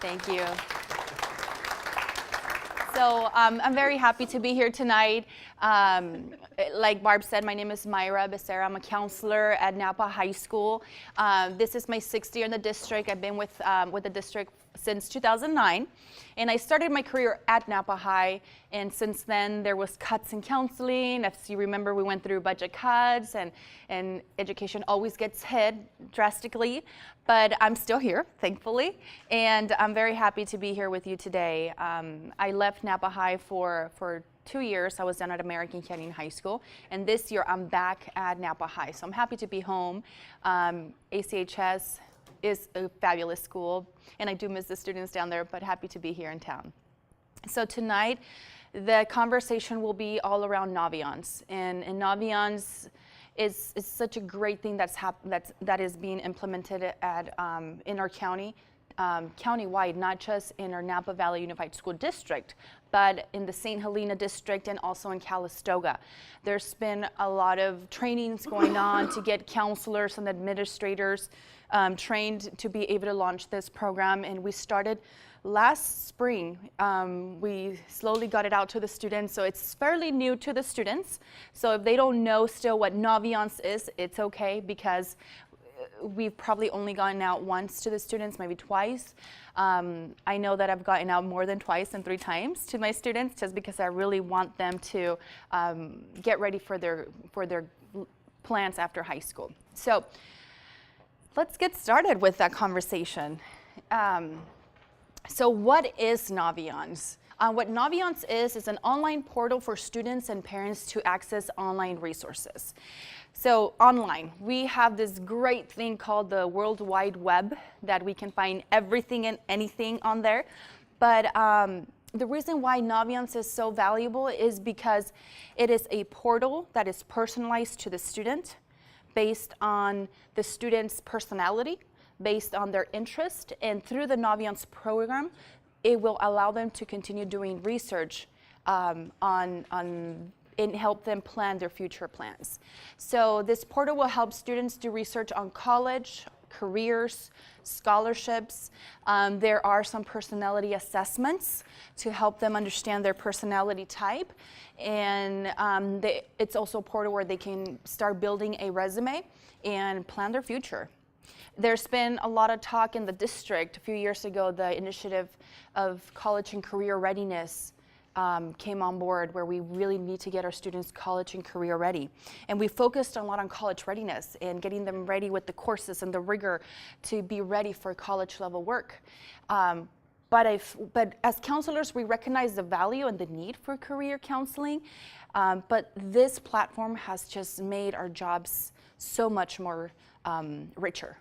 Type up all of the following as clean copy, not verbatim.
Thank you. So I'm very happy to be here tonight. Like Barb said, my name is Mayra Becerra. I'm a counselor at Napa High School. This is my 6th year in the district. I've been with the district since 2009. And I started my career at Napa High, and since then there was cuts in counseling. As you remember, we went through budget cuts, and education always gets hit drastically. But I'm still here, thankfully, and I'm very happy to be here with you today. I left Napa High for 2 years. I was done at American Canyon High School, and this year I'm back at Napa High. So I'm happy to be home. ACHS is a fabulous school, and I do miss the students down there, but happy to be here in town. So tonight, the conversation will be all around Naviance, and Naviance is such a great thing that is being implemented at in our county, countywide, not just in our Napa Valley Unified School District, but in the St. Helena District and also in Calistoga. There's been a lot of trainings going on to get counselors and administrators trained to be able to launch this program, and we started last spring. We slowly got it out to the students, so it's fairly new to the students. So if they don't know still what Naviance is, it's okay, because we've probably only gotten out once to the students, maybe twice. I know that I've gotten out more than twice and 3 times to my students, just because I really want them to get ready for their plans after high school. So let's get started with that conversation. So what is Naviance? What Naviance is an online portal for students and parents to access online resources. So online, we have this great thing called the World Wide Web that we can find everything and anything on there. But the reason why Naviance is so valuable is because it is a portal that is personalized to the student based on the student's personality, based on their interest, and through the Naviance program, it will allow them to continue doing research and help them plan their future plans. So this portal will help students do research on college, careers, scholarships. There are some personality assessments to help them understand their personality type. And it's also a portal where they can start building a resume and plan their future. There's been a lot of talk in the district. A few years ago, the initiative of college and career readiness came on board, where we really need to get our students college and career ready. And we focused a lot on college readiness and getting them ready with the courses and the rigor to be ready for college level work. But as counselors, we recognize the value and the need for career counseling. But this platform has just made our jobs so much more richer,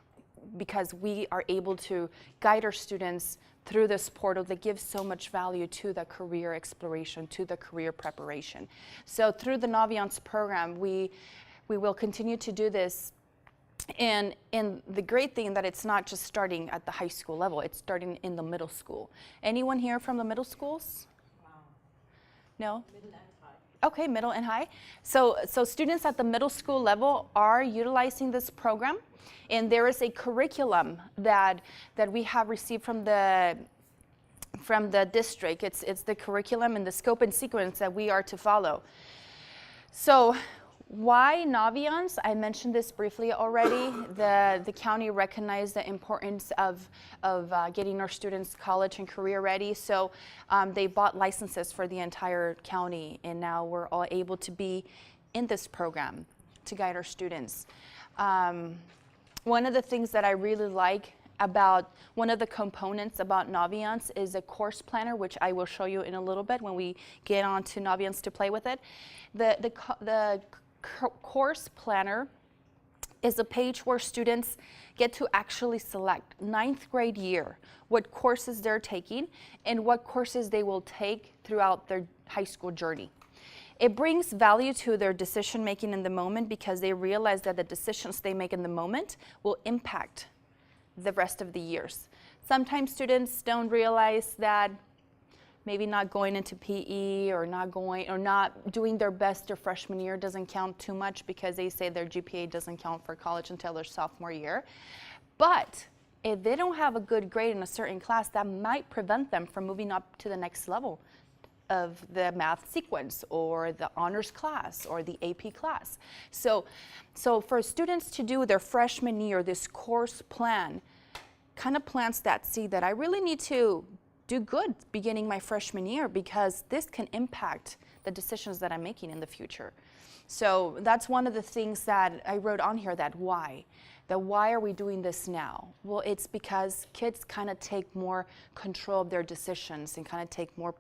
because we are able to guide our students through this portal that gives so much value to the career exploration, to the career preparation. So through the Naviance program, we will continue to do this. And the great thing that it's not just starting at the high school level, it's starting in the middle school. Anyone here from the middle schools? Wow. No? Middle and high. Okay, middle and high. So students at the middle school level are utilizing this program. And there is a curriculum that we have received from the district. It's the curriculum and the scope and sequence that we are to follow. So why Naviance? I mentioned this briefly already. The county recognized the importance of getting our students college and career ready. So they bought licenses for the entire county, and now we're all able to be in this program to guide our students. One of the things that I really like about one of the components about Naviance is a course planner, which I will show you in a little bit when we get on to Naviance to play with it. The course planner is a page where students get to actually select 9th grade year what courses they're taking and what courses they will take throughout their high school journey. It brings value to their decision making in the moment, because they realize that the decisions they make in the moment will impact the rest of the years. Sometimes students don't realize that maybe not going into PE or not doing their best their freshman year doesn't count too much, because they say their GPA doesn't count for college until their sophomore year. But if they don't have a good grade in a certain class, that might prevent them from moving up to the next level of the math sequence or the honors class or the AP class. So for students to do their freshman year, this course plan kind of plants that seed that I really need to do good beginning my freshman year, because this can impact the decisions that I'm making in the future. So that's one of the things that I wrote on here, that why. That why are we doing this now? Well, it's because kids kind of take more control of their decisions and kind of take more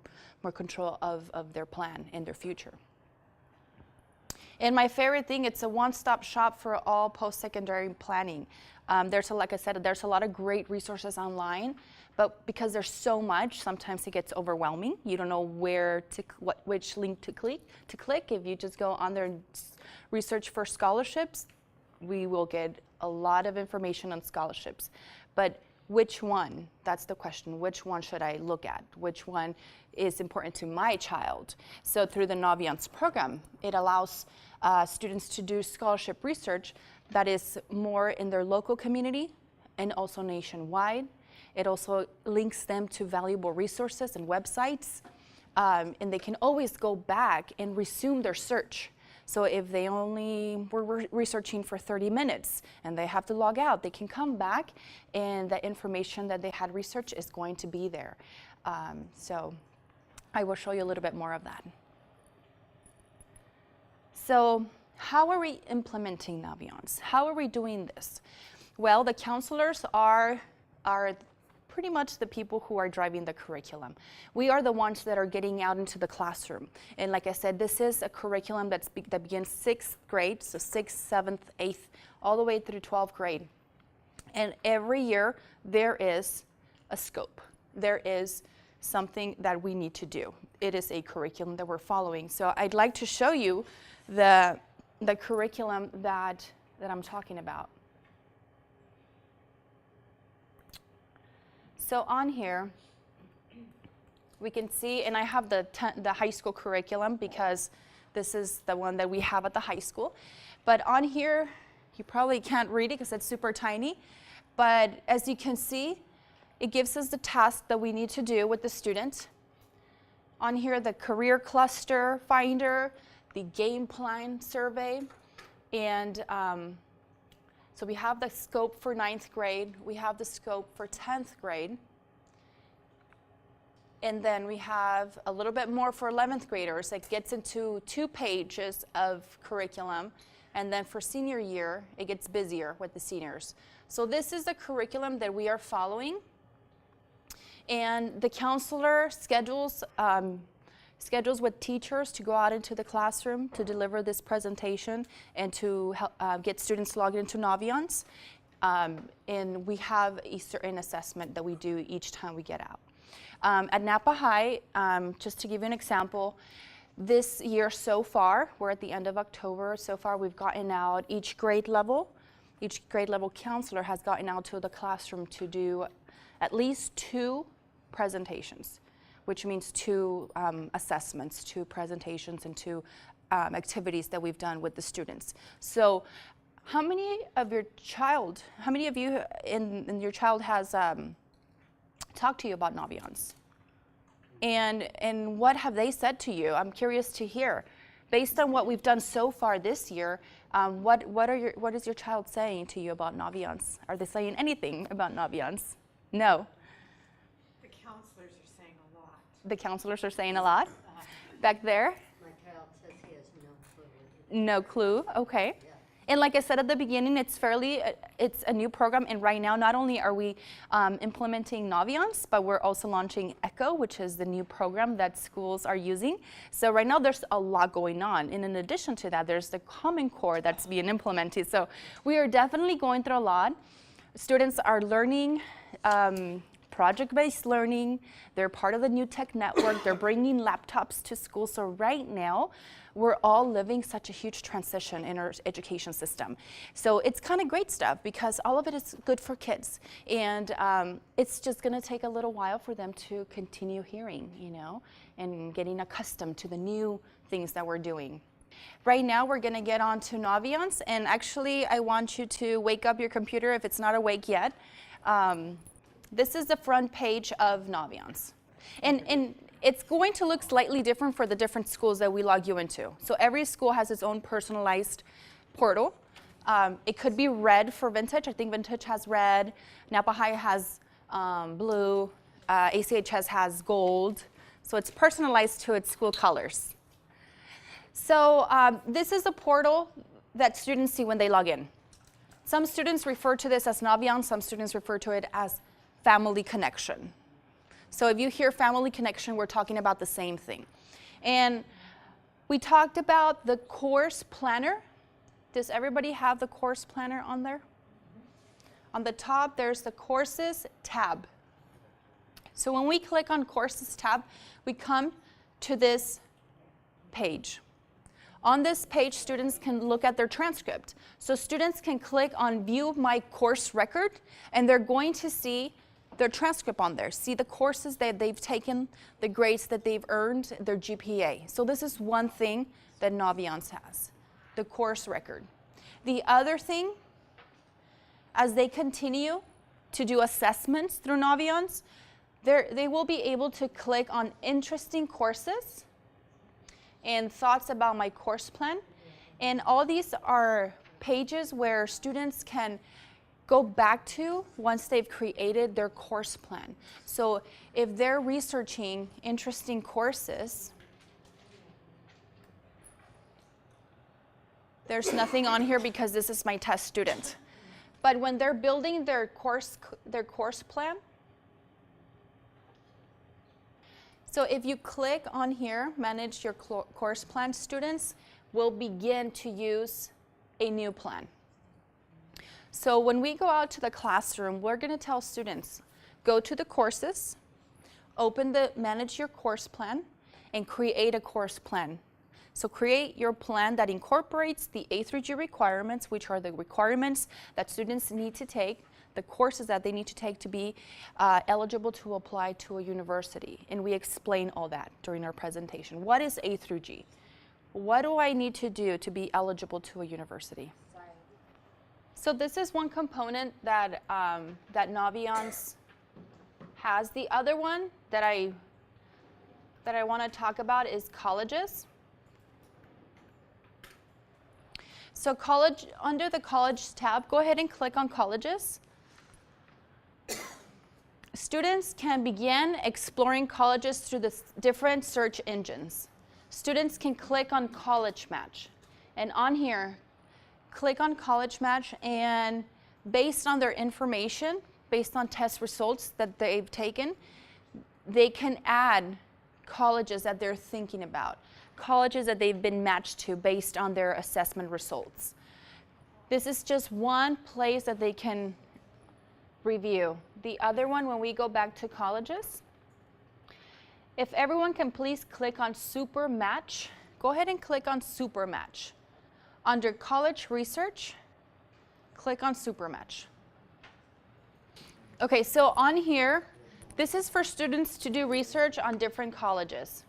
control of their plan in their future. And my favorite thing, it's a one-stop shop for all post-secondary planning. Like I said, there's a lot of great resources online, but because there's so much, sometimes it gets overwhelming. You don't know which link to click. If you just go on there and research for scholarships, we will get a lot of information on scholarships. But which one? That's the question. Which one should I look at? Which one is important to my child? So through the Naviance program, it allows students to do scholarship research that is more in their local community and also nationwide. It also links them to valuable resources and websites, and they can always go back and resume their search. So if they only were researching for 30 minutes and they have to log out, they can come back and the information that they had researched is going to be there. So I will show you a little bit more of that. So how are we implementing Naviance? How are we doing this? Well, the counselors are pretty much the people who are driving the curriculum. We are the ones that are getting out into the classroom. And like I said, this is a curriculum that begins 6th grade, so 6th, 7th, 8th, all the way through 12th grade. And every year there is a scope. There is something that we need to do. It is a curriculum that we're following. So I'd like to show you the curriculum that I'm talking about. So on here, we can see, and I have the high school curriculum because this is the one that we have at the high school. But on here, you probably can't read it because it's super tiny. But as you can see, it gives us the task that we need to do with the student. On here, the career cluster finder, the game plan survey, and so we have the scope for 9th grade, we have the scope for 10th grade, and then we have a little bit more for 11th graders. It gets into 2 pages of curriculum, and then for senior year, it gets busier with the seniors. So this is the curriculum that we are following, and the counselor schedules with teachers to go out into the classroom to deliver this presentation and to help, get students logged into Naviance. And we have a certain assessment that we do each time we get out. At Napa High, just to give you an example, this year so far, we're at the end of October, so far we've gotten out each grade level counselor has gotten out to the classroom to do at least 2 presentations, which means 2 assessments, 2 presentations, and 2 activities that we've done with the students. So how many of you in your child has talked to you about Naviance? And what have they said to you? I'm curious to hear. Based on what we've done so far this year, what is your child saying to you about Naviance? Are they saying anything about Naviance? No. The counselors are saying a lot? Back there? My child says he has no clue. No clue, okay. Yeah. And like I said at the beginning, it's a new program, and right now not only are we implementing Naviance, but we're also launching ECHO, which is the new program that schools are using. So right now there's a lot going on, and in addition to that, there's the Common Core that's being implemented. So we are definitely going through a lot. Students are learning project-based learning. They're part of the New Tech Network. They're bringing laptops to school. So right now, we're all living such a huge transition in our education system. So it's kind of great stuff because all of it is good for kids. And it's just going to take a little while for them to continue hearing, and getting accustomed to the new things that we're doing. Right now, we're going to get on to Naviance. And actually, I want you to wake up your computer if it's not awake yet. This is the front page of Naviance. And it's going to look slightly different for the different schools that we log you into. So every school has its own personalized portal. It could be red for Vintage. I think Vintage has red. Napa High has blue. ACHS has gold. So it's personalized to its school colors. So this is a portal that students see when they log in. Some students refer to this as Naviance. Some students refer to it as Family Connection. So if you hear Family Connection, we're talking about the same thing. And we talked about the course planner. Does everybody have the course planner on there? On the top, there's the Courses tab. So when we click on Courses tab, we come to this page. On this page, students can look at their transcript. So students can click on View My Course Record, and they're going to see their transcript on there, see the courses that they've taken, the grades that they've earned, their GPA. So this is one thing that Naviance has, the course record. The other thing, as they continue to do assessments through Naviance, they will be able to click on interesting courses and thoughts about my course plan. And all these are pages where students can go back to once they've created their course plan. So if they're researching interesting courses, there's nothing on here because this is my test student. But when they're building their course plan, so if you click on here, manage your course plan, students will begin to use a new plan. So when we go out to the classroom, we're going to tell students, go to the courses, open the manage your course plan, and create a course plan. So create your plan that incorporates the A through G requirements, which are the requirements that students need to take, the courses that they need to take to be eligible to apply to a university. And we explain all that during our presentation. What is A through G? What do I need to do to be eligible to a university? So this is one component that, that Naviance has. The other one that I want to talk about is colleges. So under the college tab, go ahead and click on colleges. Students can begin exploring colleges through the different search engines. Students can click on College Match. And on here, click on College Match, and based on their information, based on test results that they've taken, they can add colleges that they're thinking about, colleges that they've been matched to based on their assessment results. This is just one place that they can review. The other one, when we go back to colleges, if everyone can please click on Super Match, go ahead and click on Super Match. Under College Research, click on Super Match. Okay, so on here, this is for students to do research on different colleges.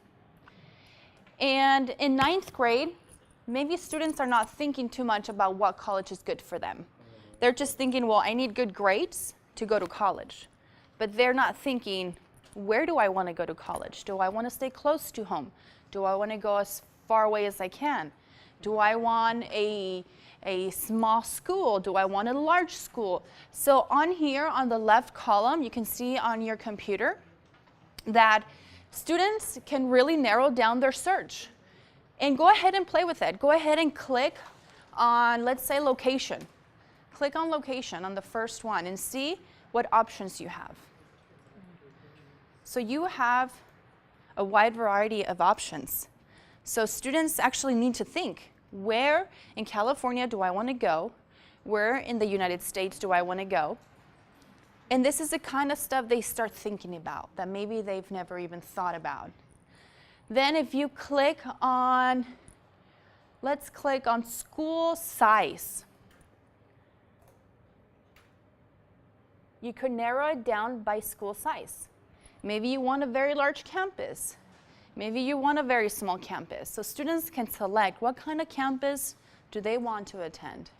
And in 9th grade, maybe students are not thinking too much about what college is good for them. They're just thinking, well, I need good grades to go to college. But they're not thinking, where do I want to go to college? Do I want to stay close to home? Do I want to go as far away as I can? Do I want a small school? Do I want a large school? So on here, on the left column, you can see on your computer that students can really narrow down their search. And go ahead and play with it. Go ahead and click on, let's say, location. Click on location on the first one and see what options you have. So you have a wide variety of options. So students actually need to think, where in California do I want to go? Where in the United States do I want to go? And this is the kind of stuff they start thinking about that maybe they've never even thought about. Then if you click on, let's click on school size. You could narrow it down by school size. Maybe you want a very large campus. Maybe you want a very small campus. So students can select what kind of campus do they want to attend.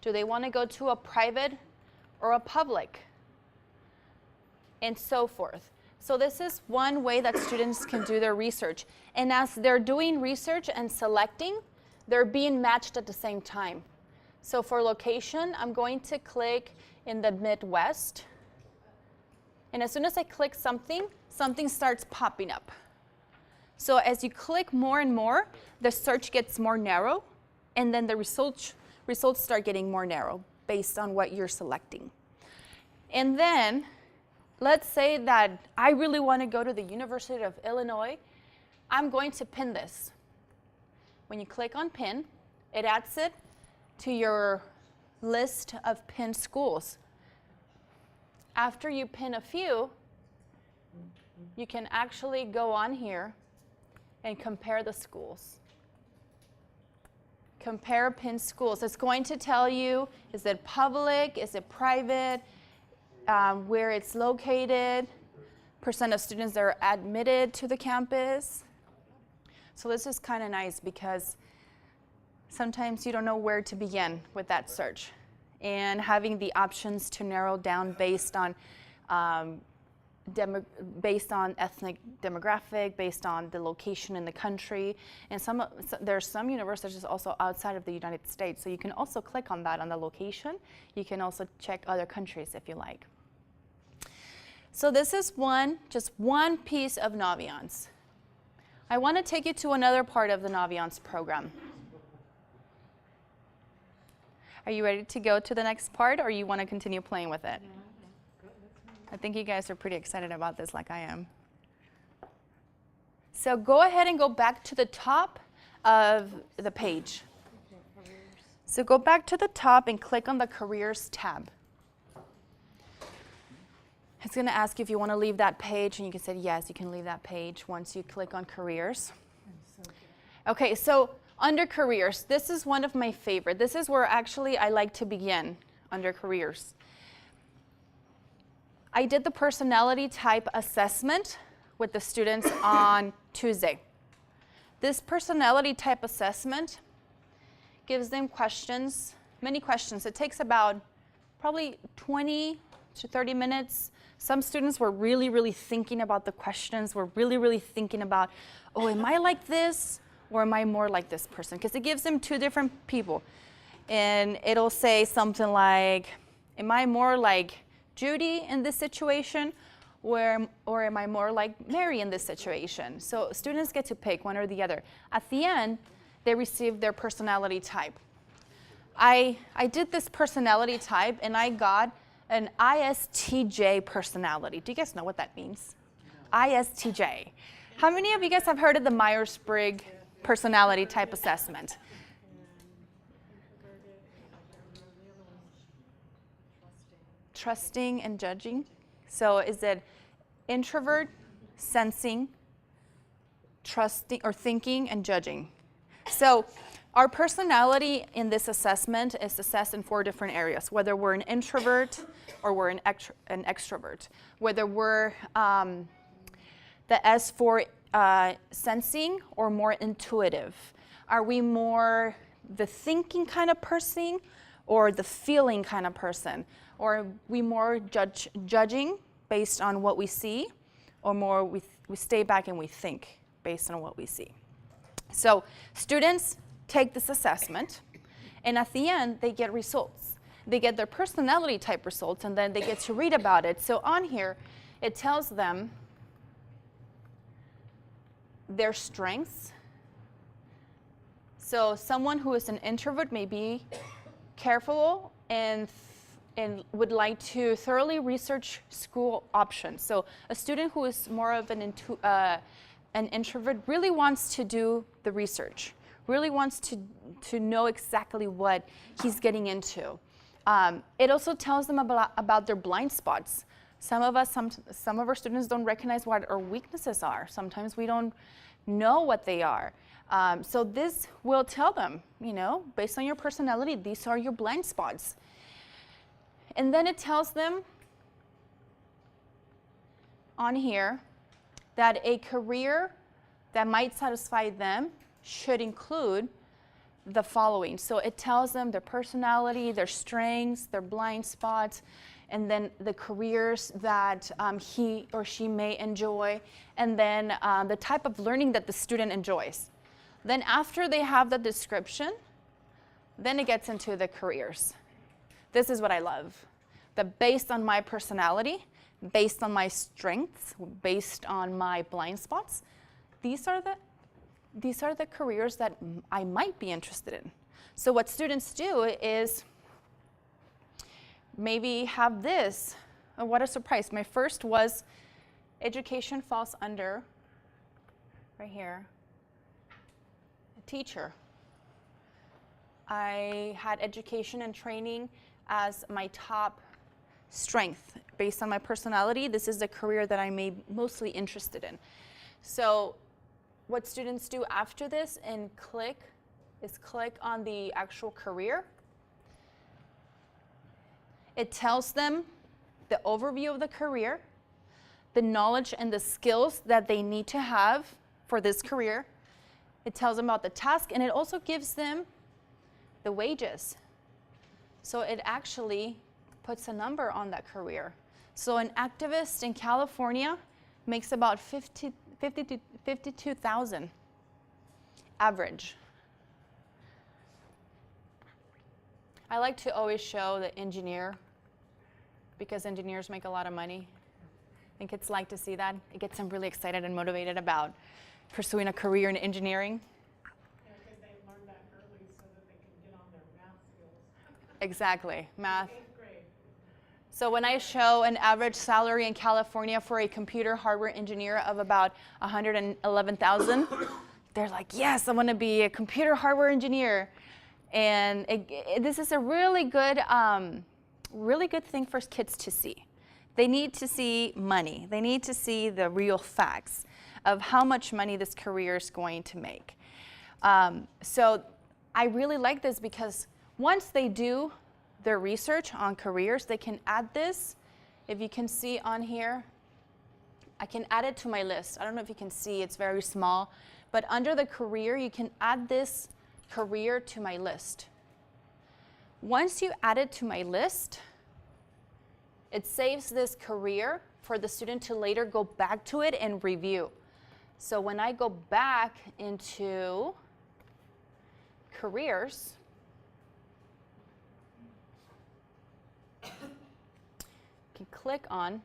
Do they want to go to a private or a public? And so forth. So this is one way that students can do their research. And as they're doing research and selecting, they're being matched at the same time. So for location, I'm going to click in the Midwest. And as soon as I click something, something starts popping up. So as you click more and more, the search gets more narrow, and then the results start getting more narrow based on what you're selecting. And then, let's say that I really want to go to the University of Illinois. I'm going to pin this. When you click on pin, it adds it to your list of pinned schools. After you pin a few, you can actually go on here and compare the schools. Compare pinned schools. It's going to tell you, is it public, is it private, where it's located, percent of students that are admitted to the campus. So this is kind of nice because sometimes you don't know where to begin with that search. And having the options to narrow down based on ethnic demographic, based on the location in the country. And there's some universities also outside of the United States, so you can also click on that on the location. You can also check other countries if you like. So this is just one piece of Naviance. I want to take you to another part of the Naviance program. Are you ready to go to the next part, or you want to continue playing with it? I think you guys are pretty excited about this like I am. So go ahead and go back to the top of the page. So go back to the top and click on the Careers tab. It's going to ask you if you want to leave that page, and you can say yes, you can leave that page once you click on Careers. Okay, so under Careers, this is one of my favorite. This is where actually I like to begin under Careers. I did the personality type assessment with the students on Tuesday. This personality type assessment gives them questions, many questions. It takes about probably 20 to 30 minutes. Some students were really, really thinking about the questions, were really, really thinking about, oh, am I like this or am I more like this person? Because it gives them two different people. And it'll say something like, am I more like Judy in this situation, or am I more like Mary in this situation? So students get to pick one or the other. At the end, they receive their personality type. I did this personality type, and I got an ISTJ personality. Do you guys know what that means? No. ISTJ. How many of you guys have heard of the Myers-Briggs personality type assessment? Trusting and judging. So is it introvert, sensing, trusting, or thinking and judging? So our personality in this assessment is assessed in 4 different areas, whether we're an introvert or we're an extrovert, whether we're the S for sensing or more intuitive. Are we more the thinking kind of person or the feeling kind of person? Or are we more judging based on what we see, or more we stay back and we think based on what we see? So students take this assessment, and at the end, they get results. They get their personality type results, and then they get to read about it. So on here, it tells them their strengths. So someone who is an introvert may be careful and would like to thoroughly research school options. So a student who is more of an introvert really wants to do the research, really wants to know exactly what he's getting into. It also tells them about their blind spots. Some of our students don't recognize what our weaknesses are. Sometimes we don't know what they are. So this will tell them, based on your personality, these are your blind spots. And then it tells them on here that a career that might satisfy them should include the following. So it tells them their personality, their strengths, their blind spots, and then the careers that he or she may enjoy, and then the type of learning that the student enjoys. Then after they have the description, then it gets into the careers. This is what I love. That based on my personality, based on my strengths, based on my blind spots, these are the careers that I might be interested in. So what students do is maybe have this. Oh, what a surprise. My first was education falls under, right here, a teacher. I had education and training as my top strength. Based on my personality, this is the career that I'm mostly interested in. So what students do after this and click on the actual career. It tells them the overview of the career, the knowledge and the skills that they need to have for this career. It tells them about the task, and it also gives them the wages. So it actually puts a number on that career. So an activist in California makes about $52,000 average. I like to always show the engineer because engineers make a lot of money. I think kids like to see that. It gets them really excited and motivated about pursuing a career in engineering. Yeah, because they learned that early so that they can get on their math skills. Exactly, math. 8th grade. So when I show an average salary in California for a computer hardware engineer of about $111,000, they're like, yes, I want to be a computer hardware engineer. And this is a really good thing for kids to see. They need to see money. They need to see the real facts of how much money this career is going to make. So I really like this because once they do their research on careers, they can add this. If you can see on here, I can add it to my list. I don't know if you can see, it's very small, but under the career, you can add this career to my list. Once you add it to my list, it saves this career for the student to later go back to it and review. So when I go back into careers, you can click on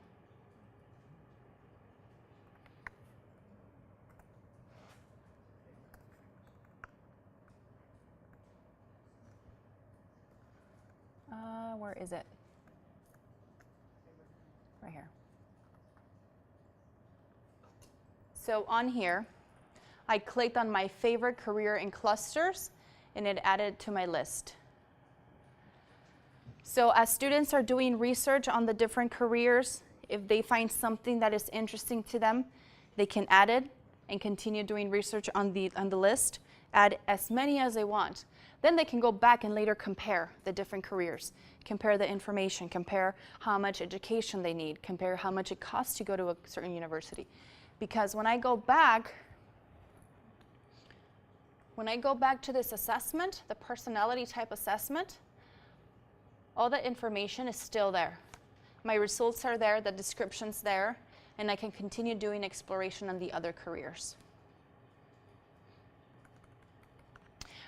where is it? Right here. So on here, I clicked on my favorite career in clusters, and it added to my list. So as students are doing research on the different careers, if they find something that is interesting to them, they can add it and continue doing research on the list, add as many as they want. Then they can go back and later compare the different careers, compare the information, compare how much education they need, compare how much it costs to go to a certain university. Because when I go back to this assessment, the personality type assessment, all the information is still there. My results are there, the description's there, and I can continue doing exploration on the other careers.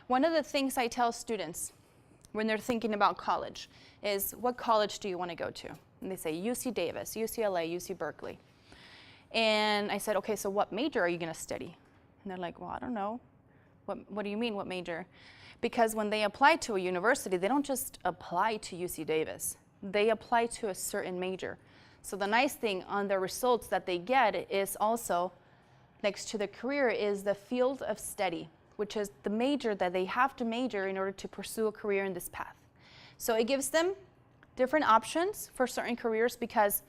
One of the things I tell students when they're thinking about college is, what college do you want to go to? And they say UC Davis, UCLA, UC Berkeley. And I said, okay, so what major are you going to study? And they're like, well, I don't know. What do you mean, what major? Because when they apply to a university, they don't just apply to UC Davis. They apply to a certain major. So the nice thing on the results that they get is also, next to the career, is the field of study, which is the major that they have to major in order to pursue a career in this path. So it gives them different options for certain careers because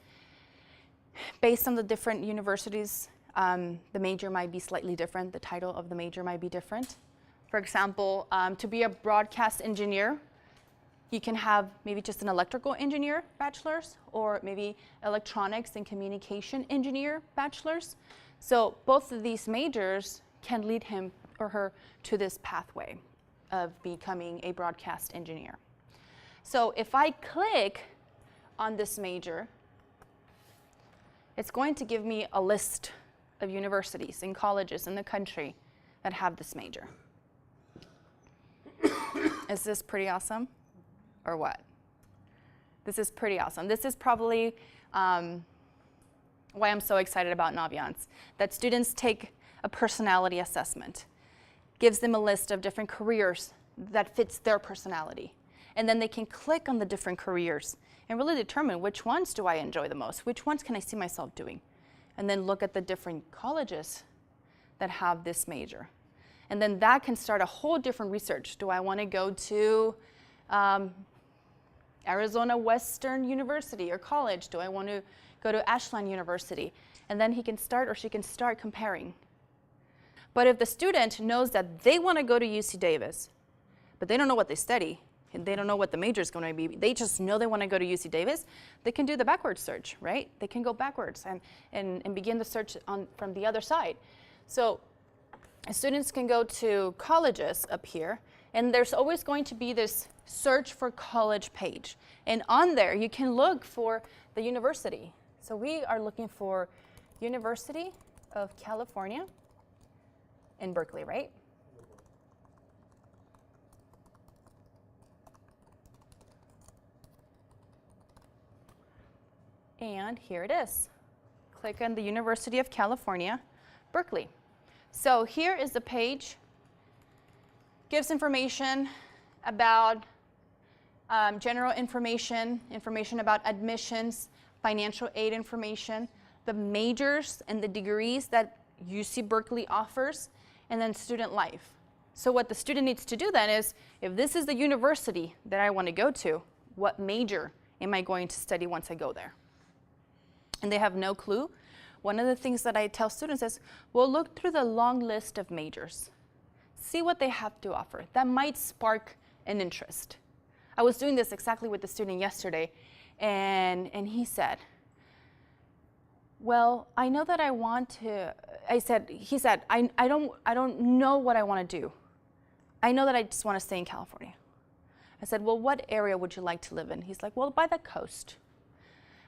based on the different universities, the major might be slightly different. The title of the major might be different. For example, to be a broadcast engineer, you can have maybe just an electrical engineer bachelor's or maybe electronics and communication engineer bachelor's. So both of these majors can lead him or her to this pathway. of becoming a broadcast engineer. So if I click on this major, it's going to give me a list of universities and colleges in the country that have this major. Is this pretty awesome or what? This is pretty awesome. This is probably why I'm so excited about Naviance, that students take a personality assessment, gives them a list of different careers that fits their personality. And then they can click on the different careers and really determine which ones do I enjoy the most, which ones can I see myself doing, and then look at the different colleges that have this major. And then that can start a whole different research. Do I want to go to Arizona Western University or college? Do I want to go to Ashland University? And then he can start or she can start comparing. But if the student knows that they want to go to UC Davis, but they don't know what they study, and they don't know what the major is going to be, they just know they want to go to UC Davis, they can do the backwards search, right? They can go backwards and begin the search from the other side. So students can go to colleges up here, and there's always going to be this search for college page. And on there, you can look for the university. So we are looking for University of California in Berkeley, right? And here it is. Click on the University of California, Berkeley. So here is the page. Gives information about general information, information about admissions, financial aid information, the majors and the degrees that UC Berkeley offers, and then student life. So what the student needs to do then is, if this is the university that I want to go to, what major am I going to study once I go there? And they have no clue. One of the things that I tell students is, well, look through the long list of majors. See what they have to offer. That might spark an interest. I was doing this exactly with the student yesterday, and he said, well, I know that I want to, he said, I don't know what I want to do. I know that I just want to stay in California. I said, well, what area would you like to live in? He's like, well, by the coast.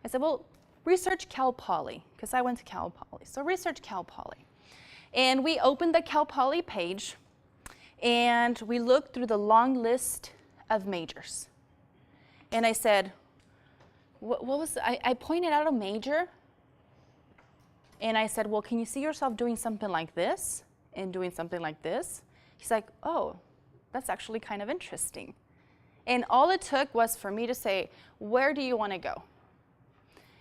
I said, well, research Cal Poly, because I went to Cal Poly. So research Cal Poly. And we opened the Cal Poly page, and we looked through the long list of majors. And I said, what was, I pointed out a major, and I said, well, can you see yourself doing something like this and doing something like this? He's like, oh, that's actually kind of interesting. And all it took was for me to say, where do you want to go?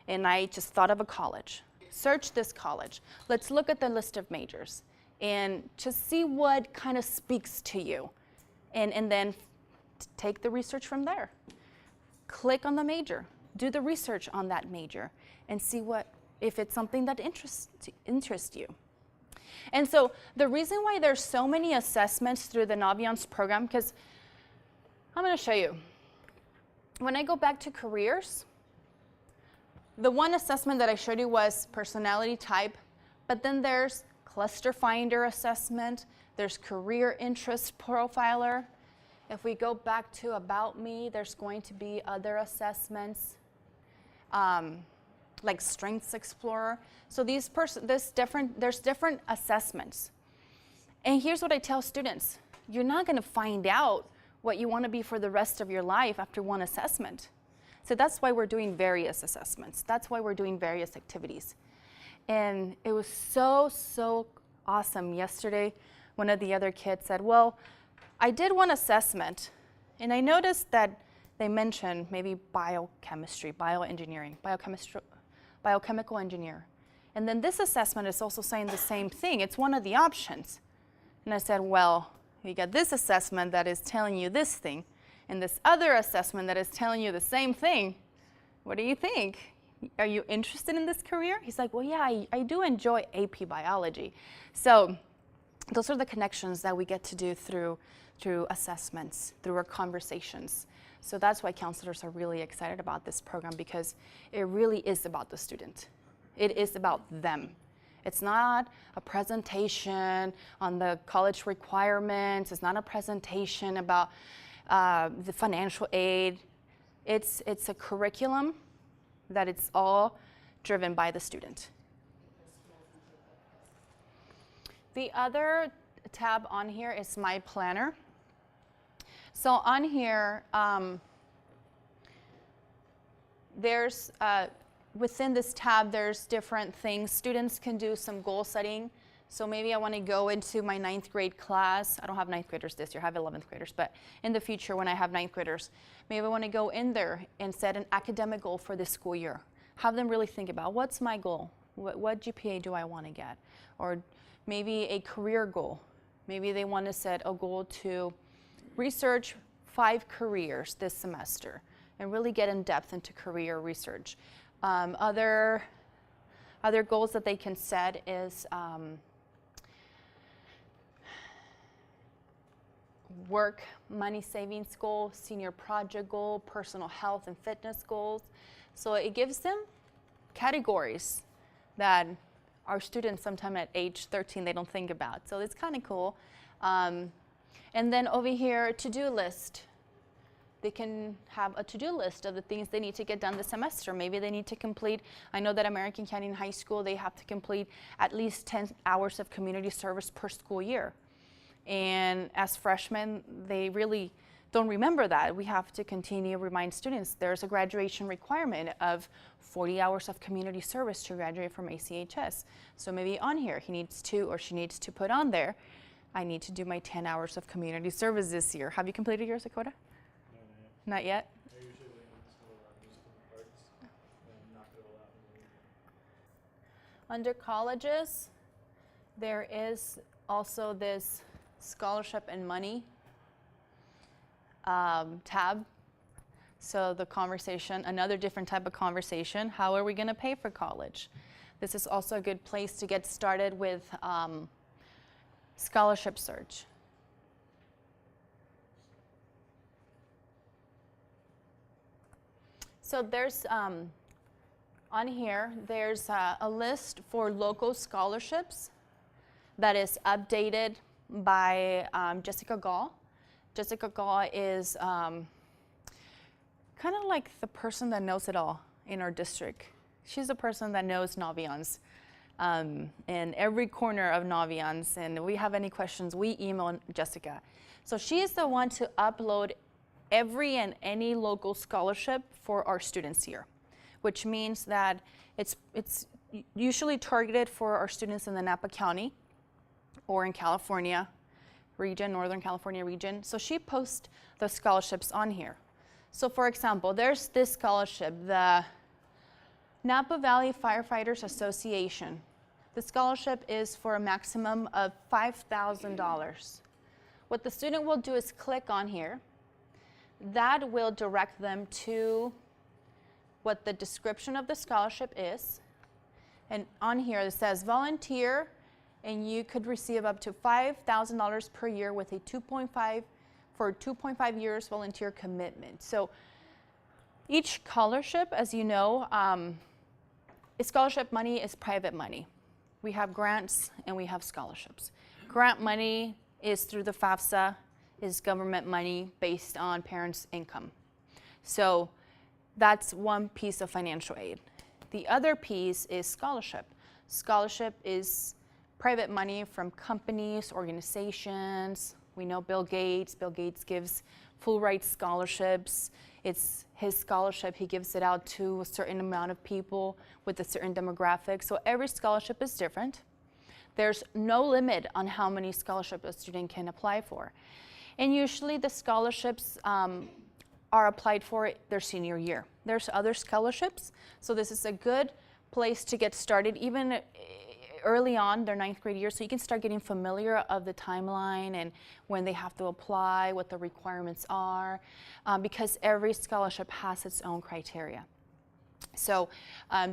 And I just thought of a college. Search this college. Let's look at the list of majors and just see what kind of speaks to you. And then take the research from there. Click on the major. Do the research on that major and see if it's something that interests you. And so the reason why there's so many assessments through the Naviance program, because I'm going to show you. When I go back to careers, the one assessment that I showed you was personality type, but then there's cluster finder assessment, there's career interest profiler. If we go back to about me, there's going to be other assessments, like strengths explorer. So there's different assessments. And here's what I tell students. You're not going to find out what you want to be for the rest of your life after one assessment. So that's why we're doing various assessments. That's why we're doing various activities. And it was so awesome. Yesterday, one of the other kids said, well, I did one assessment, and I noticed that they mentioned maybe biochemistry, bioengineering, biochemical engineer. And then this assessment is also saying the same thing. It's one of the options. And I said, well, you got this assessment that is telling you this thing, and this other assessment that is telling you the same thing. What do you think? Are you interested in this career? He's like, well, yeah, I do enjoy AP biology. So those are the connections that we get to do through assessments, through our conversations. So that's why counselors are really excited about this program, because it really is about the student. It is about them. It's not a presentation on the college requirements. It's not a presentation about the financial aid. It's a curriculum that it's all driven by the student. The other tab on here is My Planner. So on here, there's within this tab, there's different things. Students can do some goal setting. So maybe I want to go into my 9th grade class. I don't have 9th graders this year, I have 11th graders, but in the future when I have 9th graders, maybe I want to go in there and set an academic goal for this school year. Have them really think about, what's my goal? What GPA do I want to get? Or maybe a career goal. Maybe they want to set a goal to research 5 careers this semester and really get in depth into career research. Other goals that they can set is work, money savings goal, senior project goal, personal health and fitness goals. So it gives them categories that our students sometime at age 13 they don't think about. So it's kind of cool. And then over here, to-do list. They can have a to-do list of the things they need to get done this semester. Maybe they need to complete, I know that American Canyon High School, they have to complete at least 10 hours of community service per school year. And as freshmen, they really don't remember that. We have to continue to remind students there's a graduation requirement of 40 hours of community service to graduate from ACHS. So maybe on here, he needs to, or she needs to put on there, I need to do my 10 hours of community service this year. Have you completed yours, Dakota? Not yet? I usually wait until musical parts and knock it all out in the weekend. Under colleges, there is also this scholarship and money tab. So the conversation, another different type of conversation, how are we going to pay for college? This is also a good place to get started with scholarship search. So there's, on here, there's a list for local scholarships that is updated by Jessica Gall. Jessica Gall is kind of like the person that knows it all in our district. She's the person that knows Naviance in every corner of Naviance, and if we have any questions, we email Jessica. So she is the one to upload every and any local scholarship for our students here, which means that it's usually targeted for our students in the Napa County or in California region, Northern California region. So she posts the scholarships on here. So for example, there's this scholarship, the Napa Valley Firefighters Association. The scholarship is for a maximum of $5,000. What the student will do is click on here. That will direct them to what the description of the scholarship is. And on here it says volunteer, and you could receive up to $5,000 per year with a 2.5 years volunteer commitment. So each scholarship, as you know, scholarship money is private money. We have grants and we have scholarships. Grant money is through the FAFSA, is government money based on parents' income. So that's one piece of financial aid. The other piece is scholarship. Scholarship is private money from companies, organizations. We know Bill Gates. Bill Gates gives full ride scholarships. It's his scholarship. He gives it out to a certain amount of people with a certain demographic. So every scholarship is different. There's no limit on how many scholarships a student can apply for. And usually the scholarships are applied for their senior year. There's other scholarships, so this is a good place to get started even early on their 9th grade year, so you can start getting familiar of the timeline and when they have to apply, what the requirements are, because every scholarship has its own criteria. So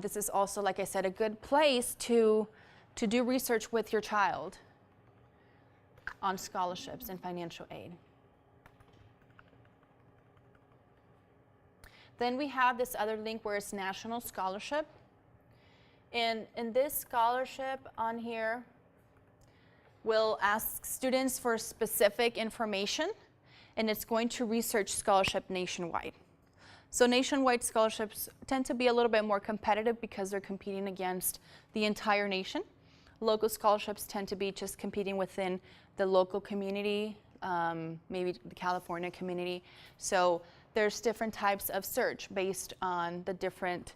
this is also, like I said, a good place to do research with your child on scholarships and financial aid. Then we have this other link where it's National Scholarship. In this scholarship on here, we'll ask students for specific information, and it's going to research scholarship nationwide. So nationwide scholarships tend to be a little bit more competitive because they're competing against the entire nation. Local scholarships tend to be just competing within the local community, maybe the California community. So there's different types of search based on the different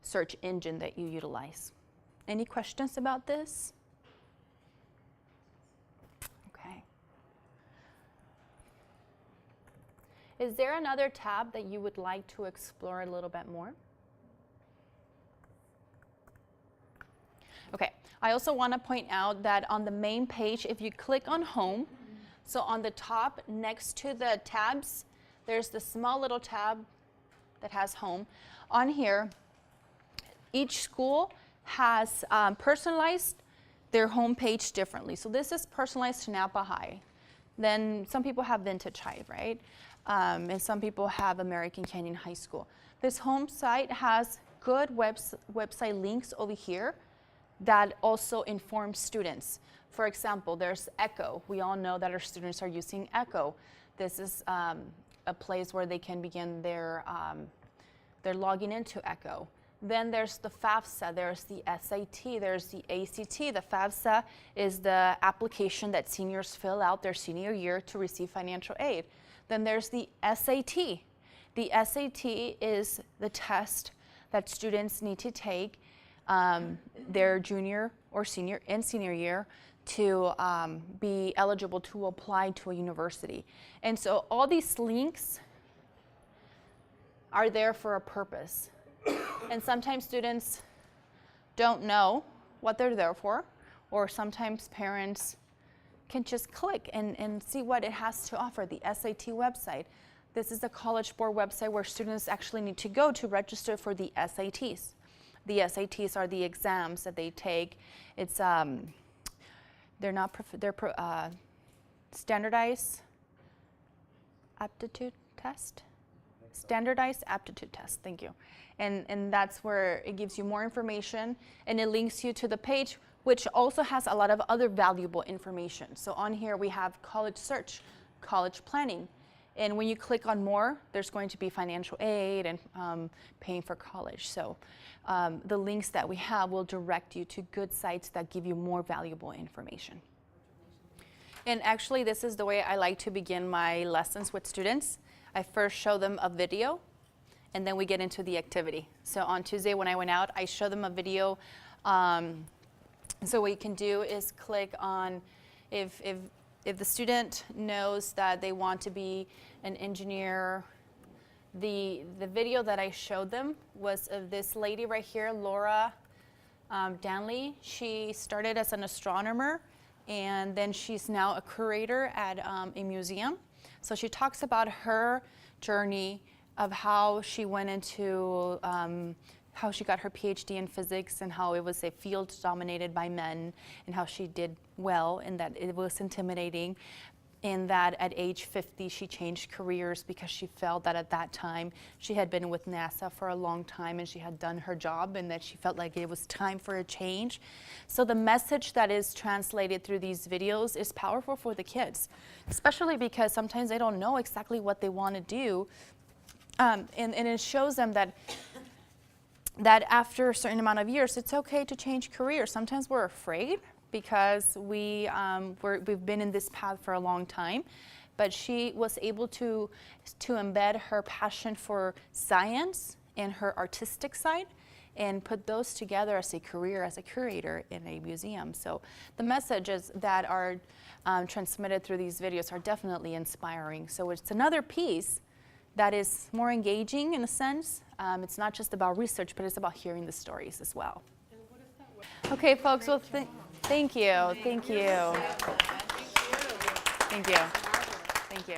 search engine that you utilize. Any questions about this? Okay. Is there another tab that you would like to explore a little bit more? Okay, I also want to point out that on the main page, if you click on Home, so on the top next to the tabs, there's the small little tab that has Home. On here, each school has personalized their home page differently. So this is personalized to Napa High. Then some people have Vintage High, right? And some people have American Canyon High School. This home site has good website links over here that also inform students. For example, there's Echo. We all know that our students are using Echo. This is a place where they can begin their logging into Echo. Then there's the FAFSA, there's the SAT, there's the ACT. The FAFSA is the application that seniors fill out their senior year to receive financial aid. Then there's the SAT. The SAT is the test that students need to take their junior or senior year to be eligible to apply to a university. And so all these links are there for a purpose. And sometimes students don't know what they're there for, or sometimes parents can just click and see what it has to offer, the SAT website. This is the College Board website where students actually need to go to register for the SATs. The SATs are the exams that they take. It's they're standardized aptitude test. Standardized aptitude test, thank you. And that's where it gives you more information, and it links you to the page, which also has a lot of other valuable information. So on here we have college search, college planning. And when you click on more, there's going to be financial aid and paying for college. So the links that we have will direct you to good sites that give you more valuable information. And actually, this is the way I like to begin my lessons with students. I first show them a video, and then we get into the activity. So on Tuesday when I went out, I show them a video. So what you can do is click on, if the student knows that they want to be an engineer, the video that I showed them was of this lady right here, Laura Danley. She started as an astronomer, and then she's now a curator at a museum. So she talks about her journey of how she went into, how she got her PhD in physics, and how it was a field dominated by men, and how she did well, and that it was intimidating, and that at age 50 she changed careers because she felt that at that time she had been with NASA for a long time and she had done her job, and that she felt like it was time for a change. So the message that is translated through these videos is powerful for the kids, especially because sometimes they don't know exactly what they want to do, and it shows them that after a certain amount of years, it's okay to change careers. Sometimes we're afraid because we've been in this path for a long time, but she was able to embed her passion for science and her artistic side and put those together as a career as a curator in a museum. So the messages that are transmitted through these videos are definitely inspiring. So it's another piece that is more engaging in a sense. It's not just about research, but it's about hearing the stories as well. Okay, folks, well, thank you. Thank you. Thank you. Thank you.